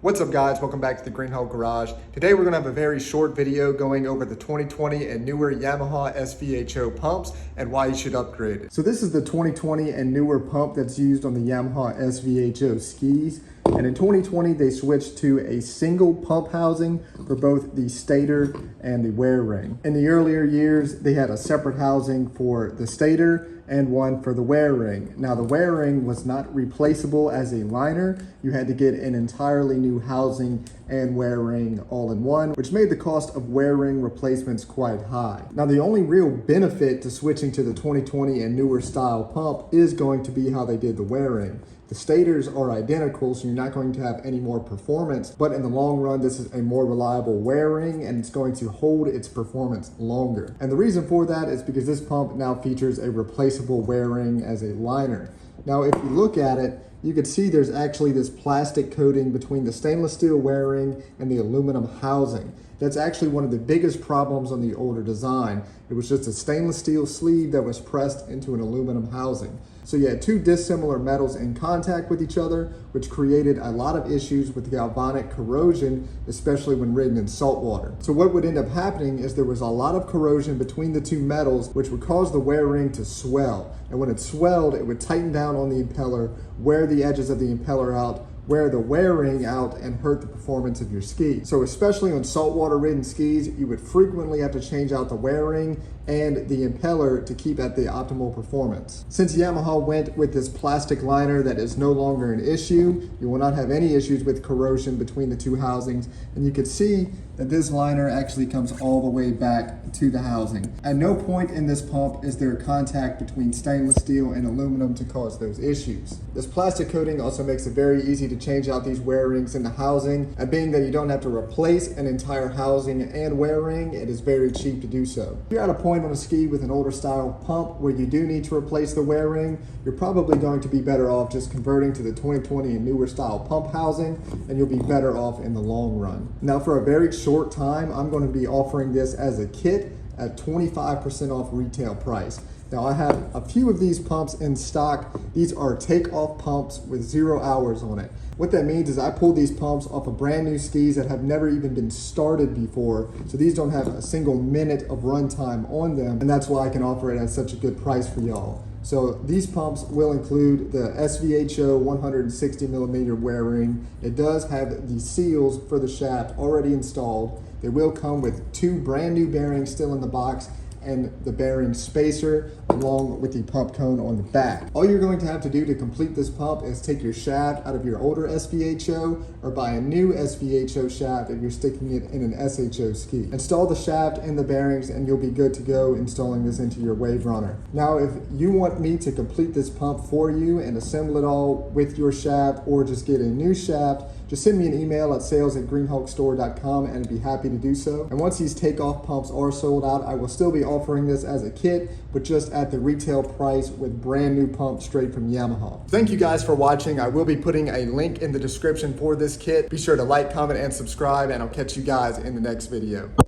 What's up guys, welcome back to the Green Hulk Garage. Today we're going to have a very short video going over the 2020 and newer Yamaha SVHO pumps and why you should upgrade it. So this is the 2020 and newer pump that's used on the Yamaha SVHO skis. And in 2020, they switched to a single pump housing for both the stator and the wear ring. In the earlier years, they had a separate housing for the stator and one for the wear ring. Now the wear ring was not replaceable as a liner. You had to get an entirely new housing and wear ring all in one, which made the cost of wear ring replacements quite high. Now the only real benefit to switching to the 2020 and newer style pump is going to be how they did the wear ring. The stators are identical, so you're not going to have any more performance, but in the long run, this is a more reliable wear ring and it's going to hold its performance longer. And the reason for that is because this pump now features a replaceable wear ring as a liner. Now, if you look at it, you can see there's actually this plastic coating between the stainless steel wear ring and the aluminum housing. That's actually one of the biggest problems on the older design. It was just a stainless steel sleeve that was pressed into an aluminum housing. So you had two dissimilar metals in contact with each other, which created a lot of issues with galvanic corrosion, especially when ridden in salt water. So what would end up happening is there was a lot of corrosion between the two metals, which would cause the wear ring to swell. And when it swelled, it would tighten down on the impeller, wear the edges of the impeller out, wear the wear ring out, and hurt the performance of your ski. So especially on saltwater ridden skis, you would frequently have to change out the wear ring and the impeller to keep at the optimal performance. Since Yamaha went with this plastic liner that is no longer an issue, you will not have any issues with corrosion between the two housings. And you can see that this liner actually comes all the way back to the housing. At no point in this pump is there contact between stainless steel and aluminum to cause those issues. This plastic coating also makes it very easy to change out these wear rings in the housing, and being that you don't have to replace an entire housing and wear ring, it is very cheap to do so. If you're at a point on a ski with an older style pump where you do need to replace the wear ring, you're probably going to be better off just converting to the 2020 and newer style pump housing, and you'll be better off in the long run. Now for a very short time, I'm going to be offering this as a kit at 25% off retail price. Now I have a few of these pumps in stock. These are takeoff pumps with 0 hours on it. What that means is I pulled these pumps off of brand new skis that have never even been started before. So these don't have a single minute of runtime on them. And that's why I can offer it at such a good price for y'all. So these pumps will include the SVHO 160 millimeter wear ring. It does have the seals for the shaft already installed. They will come with two brand new bearings still in the box and the bearing spacer along with the pump cone on the back. All you're going to have to do to complete this pump is take your shaft out of your older SVHO or buy a new SVHO shaft if you're sticking it in an SHO ski. Install the shaft and the bearings and you'll be good to go installing this into your wave runner. Now if you want me to complete this pump for you and assemble it all with your shaft or just get a new shaft, just send me an email at sales@greenhulkstore.com and I'd be happy to do so. And once these takeoff pumps are sold out, I will still be offering this as a kit, but just at the retail price with brand new pumps straight from Yamaha. Thank you guys for watching. I will be putting a link in the description for this kit. Be sure to like, comment, and subscribe, and I'll catch you guys in the next video.